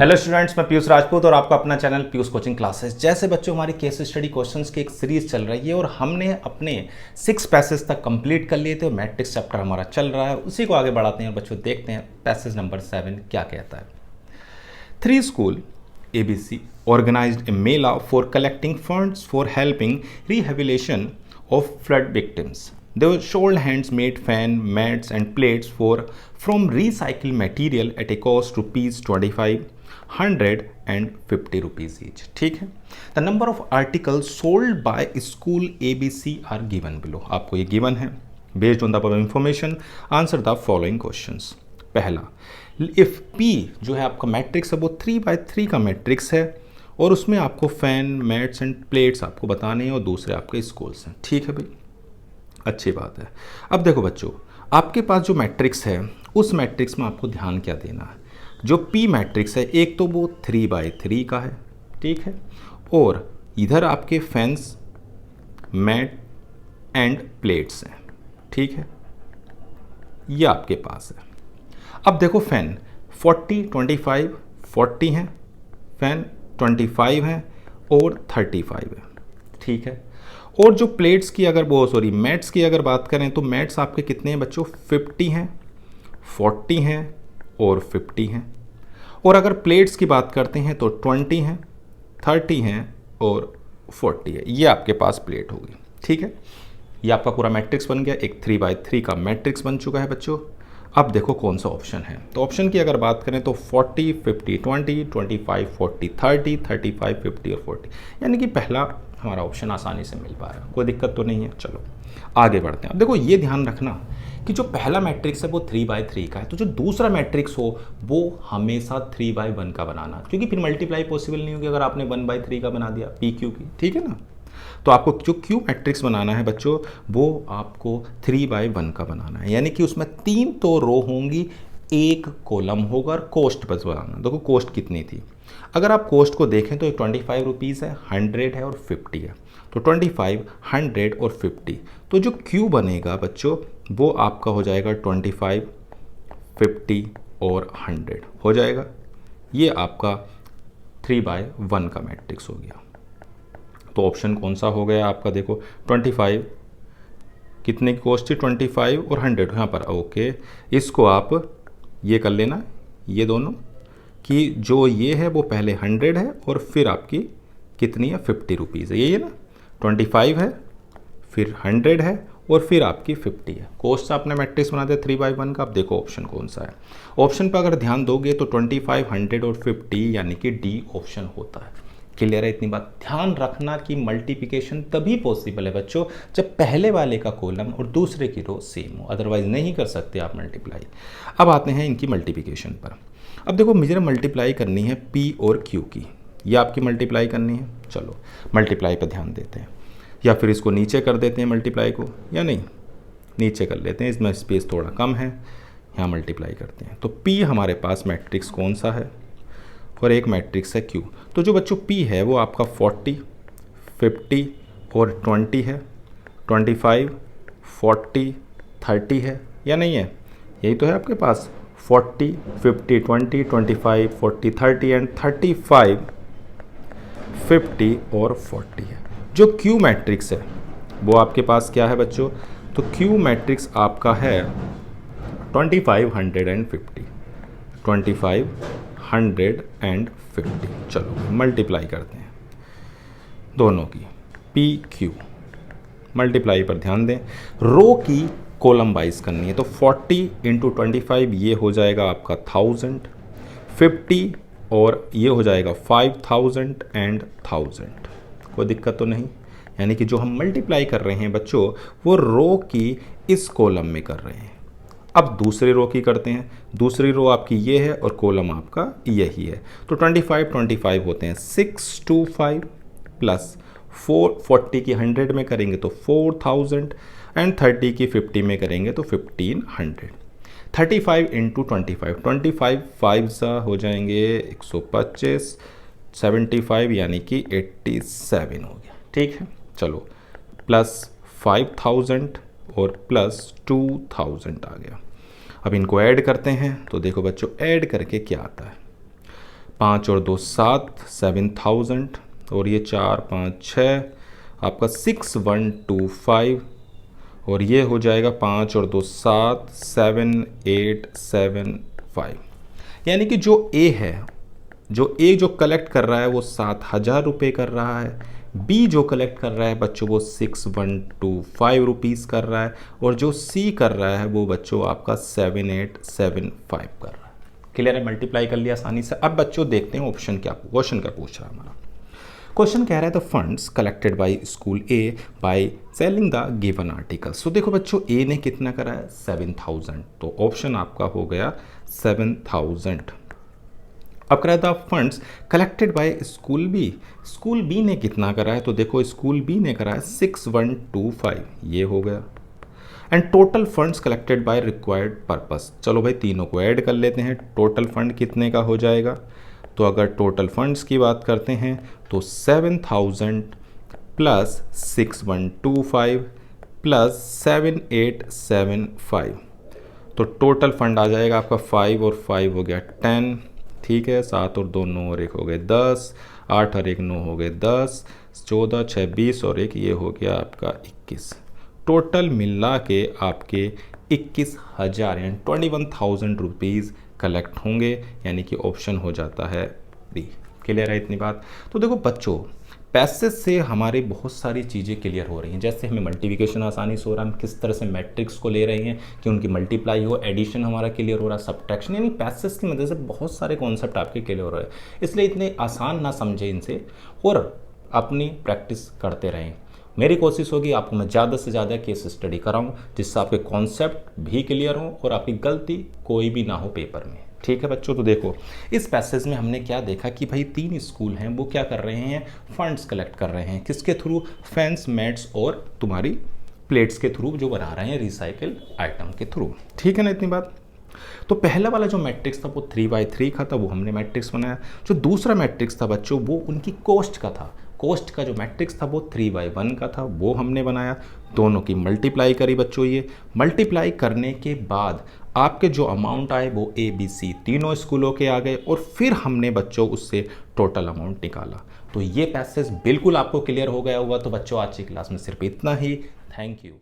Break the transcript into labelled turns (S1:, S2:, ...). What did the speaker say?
S1: Hello students, मैं पीयूष राजपूत और आपका अपना चैनल पीयूष कोचिंग क्लासेस। जैसे बच्चों हमारी केस स्टडी क्वेश्चंस की एक सीरीज चल रही है और हमने अपने 6 पैसेज तक कंप्लीट कर लिए थे। मैट्रिक्स चैप्टर हमारा चल रहा है, उसी को आगे बढ़ाते हैं और बच्चों देखते हैं पैसेज नंबर 7 क्या कहता है। 3 school ABC organized a mela for collecting funds for helping rehabilitation of flood victims. They sold hands-made fan, mats and plates from recycled material at a cost rupees 25, 100 and 50 rupees each. ठीक है। The number of articles sold by school ABC are given below. आपको ये given है। Based on the above information, answer the following questions. पहला, if P जो है आपका matrix है वो 3x3 का मैट्रिक्स है और उसमें आपको फैन, मैट्स एंड प्लेट्स आपको बताने हैं और दूसरे आपके स्कूल्स हैं। ठीक है भाई, अच्छी बात है। अब देखो बच्चों, आपके पास जो मैट्रिक्स है उस मैट्रिक्स में आपको ध्यान क्या देना है। जो P मैट्रिक्स है एक तो वो 3x3 का है, ठीक है, और इधर आपके फैंस, मैट एंड प्लेट्स हैं, ठीक है, ये आपके पास है। अब देखो फैन 40, 25, 40 हैं, फैन 25 हैं और 35 है, ठीक है। और जो प्लेट्स की अगर मैट्स की अगर बात करें तो मैट्स आपके कितने हैं बच्चों, 50 हैं, 40 हैं और 50 हैं। और अगर प्लेट्स की बात करते हैं तो 20 हैं, 30 हैं और 40 है। ये आपके पास प्लेट होगी, ठीक है। ये आपका पूरा मैट्रिक्स बन गया, एक 3x3 का मैट्रिक्स बन चुका है बच्चों। अब देखो कौन सा ऑप्शन है। तो ऑप्शन की अगर बात करें तो 40, 50, 20, 25, 40, 30, 35, 50 और 40, यानी कि पहला हमारा ऑप्शन आसानी से मिल पा रहा है, कोई दिक्कत तो नहीं है। चलो आगे बढ़ते हैं। अब देखो ये ध्यान रखना कि जो पहला मैट्रिक्स है वो 3x3 का है, तो जो दूसरा मैट्रिक्स हो वो हमेशा 3x1 का बनाना, क्योंकि फिर मल्टीप्लाई पॉसिबल नहीं होगी अगर आपने 1/3 का बना दिया PQ की, ठीक है ना। तो आपको जो Q मैट्रिक्स बनाना है बच्चों वो आपको 3x1 का बनाना है, यानी कि उसमें 3 तो रो होंगी, एक कॉलम होगा और कोस्ट बस बनाना। देखो कोस्ट कितनी थी, अगर आप कोस्ट को देखें तो 25 रुपीज़ है, 100 है और 50 है। तो 25, 100 और 50, तो जो Q बनेगा बच्चों वो आपका हो जाएगा 25, 50 और 100 हो जाएगा। ये आपका 3x1 का मैट्रिक्स हो गया। तो ऑप्शन कौन सा हो गया आपका, देखो 25 कितने की कॉस्ट थी, 25 और 100 यहाँ पर। ओके, इसको आप ये कर लेना, ये दोनों कि जो ये है वो पहले 100 है और फिर आपकी कितनी है, 50 रुपीज़ है, यही है ना। 25 है, फिर 100 है और फिर आपकी 50 है। कॉस्ट आपने मैट्रिक्स बना दिया 3x1 का। अब देखो ऑप्शन कौन सा है। ऑप्शन पर अगर ध्यान दोगे तो 25, 100 और 50, यानी कि डी ऑप्शन होता है। क्लियर है, इतनी बात ध्यान रखना कि मल्टीप्लिकेशन तभी पॉसिबल है बच्चों जब पहले वाले का कॉलम और दूसरे की रो सेम हो, अदरवाइज नहीं कर सकते आप मल्टीप्लाई। अब आते हैं इनकी मल्टीप्लिकेशन पर। अब देखो मुझे मल्टीप्लाई करनी है P और Q की, ये आपकी मल्टीप्लाई करनी है। चलो मल्टीप्लाई पर ध्यान देते हैं, या फिर इसको नीचे कर देते हैं मल्टीप्लाई को, या नहीं नीचे कर लेते हैं, इसमें स्पेस थोड़ा कम है, यहाँ मल्टीप्लाई करते हैं। तो P हमारे पास मैट्रिक्स कौन सा है और एक मैट्रिक्स है Q। तो जो बच्चों P है वो आपका 40, 50 और 20 है, 25, 40, 30 है या नहीं है, यही तो है आपके पास। 40, 50, 20, 25, 40, 30 एंड 35, 50 और 40 है। जो Q मैट्रिक्स है वो आपके पास क्या है बच्चों, तो Q मैट्रिक्स आपका है 25, 100 एंड 50, 25, 100 एंड 50। चलो मल्टीप्लाई करते हैं दोनों की, PQ मल्टीप्लाई पर ध्यान दें। रो की कॉलम वाइज करनी है, तो 40 इंटू 25 ये हो जाएगा आपका 1000, 50 और ये हो जाएगा 5000 एंड 1000। कोई दिक्कत तो नहीं, यानी कि जो हम मल्टीप्लाई कर रहे हैं बच्चों वो रो की इस कॉलम में कर रहे हैं। अब दूसरी रो की करते हैं, दूसरी रो आपकी ये है और कॉलम आपका यही है। तो 25, 25 होते हैं 625 प्लस 40 की 100 में करेंगे तो 4000 एंड 30 की 50 में करेंगे तो 1500। 35 इंटू 25, 25 5 सा हो जाएंगे 125, 75 यानी कि 87 हो गया, ठीक है। चलो प्लस 5000 और प्लस 2000 आ गया। अब इनको ऐड करते हैं, तो देखो बच्चों ऐड करके क्या आता है, 5 और 2 7, 7000, और ये 4 5 6 आपका 6125, और ये हो जाएगा 5 और 2 7, 7875। यानी कि जो ए है, जो कलेक्ट कर रहा है वो 7000 रुपये कर रहा है, बी जो कलेक्ट कर रहा है बच्चों वो 6125 रुपीज़ कर रहा है, और जो सी कर रहा है वो बच्चों आपका 7875 कर रहा है। क्लियर है? मल्टीप्लाई कर लिया आसानी से। अब बच्चों देखते हैं ऑप्शन क्या, क्वेश्चन क्या पूछ रहा है हमारा। क्वेश्चन कह रहा है the funds collected by school A by selling the given articles. तो देखो बच्चों ए ने कितना करा है 7000, तो ऑप्शन आपका हो गया 7000। अब करा the funds collected by school B ने कितना करा है, तो देखो स्कूल बी ने करा है 6125, ये हो गया। And total funds collected bye required purpose, चलो भाई तीनों को ऐड कर लेते हैं, टोटल फंड कितने का हो जाएगा। तो अगर टोटल फंड्स की बात करते हैं तो 7000 प्लस 6125 प्लस 7875, तो टोटल फंड आ जाएगा आपका 5 और 5 हो गया 10, ठीक है, 7 और 2 9 और 1 हो गए 10, 8 और 1 9 हो गए 10, 14 6 20 और 1 ये हो गया आपका 21। टोटल मिला के आपके 21,000 यानी 21,000 रुपीज़ कलेक्ट होंगे, यानी कि ऑप्शन हो जाता है बी। क्लियर है इतनी बात? तो देखो बच्चों पैसेज से हमारे बहुत सारी चीज़ें क्लियर हो रही हैं, जैसे हमें मल्टीप्लिकेशन आसानी से हो रहा है, हम किस तरह से मैट्रिक्स को ले रहे हैं कि उनकी मल्टीप्लाई हो, एडिशन हमारा क्लियर हो रहा है, सब्ट्रैक्शन, यानी पैसेज की मदद से बहुत सारे कॉन्सेप्ट आपके क्लियर हो रहे हैं। इसलिए इतने आसान ना समझे इनसे, और अपनी प्रैक्टिस करते रहें। मेरी कोशिश होगी आपको मैं ज़्यादा से ज़्यादा केस स्टडी कराऊँ, जिससे आपके कॉन्सेप्ट भी क्लियर हो और आपकी गलती कोई भी ना हो पेपर में। ठीक है बच्चों, तो देखो इस पैसेज में हमने क्या देखा कि भाई 3 स्कूल हैं, वो क्या कर रहे हैं, फंड्स कलेक्ट कर रहे हैं, किसके थ्रू, फैंस, मैट्स और तुम्हारी प्लेट्स के थ्रू, जो बना रहे हैं रिसाइकिल आइटम के थ्रू। ठीक है ना इतनी बात? तो पहला वाला जो मैट्रिक्स था वो 3x3 का था, वो हमने मैट्रिक्स बनाया। जो दूसरा मैट्रिक्स था बच्चों वो उनकी कॉस्ट का था, कॉस्ट का जो मैट्रिक्स था वो 3x1 का था, वो हमने बनाया। दोनों की मल्टीप्लाई करी बच्चों, ये मल्टीप्लाई करने के बाद आपके जो अमाउंट आए वो ABC तीनों स्कूलों के आ गए, और फिर हमने बच्चों उससे टोटल अमाउंट निकाला। तो ये पैसेज बिल्कुल आपको क्लियर हो गया होगा। तो बच्चों आज की क्लास में सिर्फ इतना ही। Thank you.